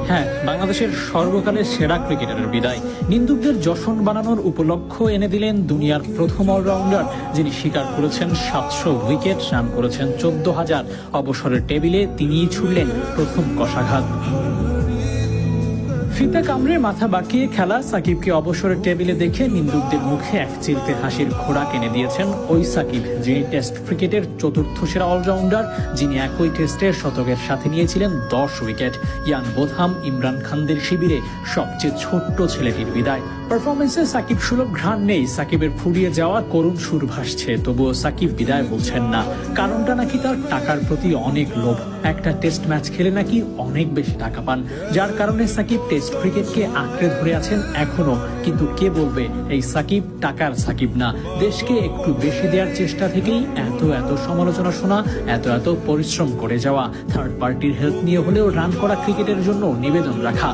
হ্যাঁ, বাংলাদেশের সর্বকালের সেরা ক্রিকেটারের বিদায়। নিন্দুকদের যশন বানানোর উপলক্ষ এনে দিলেন দুনিয়ার প্রথম অলরাউন্ডার, যিনি শিকার করেছেন 700 উইকেট, রান করেছেন 14,000। অবসরের টেবিলে তিনিই ছুড়লেন প্রথম কষাঘাত। ফিতা কামড়ে মাথা বাঁকিয়ে খেলা সাকিবকে অবসরের টেবিলে দেখে নিন্দুকদের মুখে এক চিলতে হাসির খোরাক এনে দিয়েছেন ওই সাকিব, যিনি টেস্ট ক্রিকেটের চতুর্থ সেরা অলরাউন্ডার, যিনি একই টেস্টের শতকের সাথে নিয়েছিলেন 10 উইকেট। ইয়ান বোথাম, ইমরান খানদের শিবিরে সবচেয়ে ছোট্ট ছেলেটির বিদায়। পারফরমেন্সে সাকিব সুলভ ঘ্রাণ নেই, সাকিবের ফুরিয়ে যাওয়া করুণ সুর ভাসছে, তবুও সাকিব বিদায় বলছেন না। কারণটা নাকি তার টাকার প্রতি অনেক লোভ। একটা টেস্ট ম্যাচ খেলে নাকি অনেক বেশি টাকা পান, যার কারণে সাকিব টেস্ট ক্রিকেটকে আঁকড়ে ধরে আছেন এখনো। কিন্তু কে বলবে এই সাকিব টাকার সাকিব না? দেশকে একটু বেশি দেওয়ার চেষ্টা থেকেই এত সমালোচনা শোনা, এত পরিশ্রম করে যাওয়া, থার্ড পার্টির হেল্প নিয়ে হলেও রান করা ক্রিকেটের জন্য নিবেদন রাখা।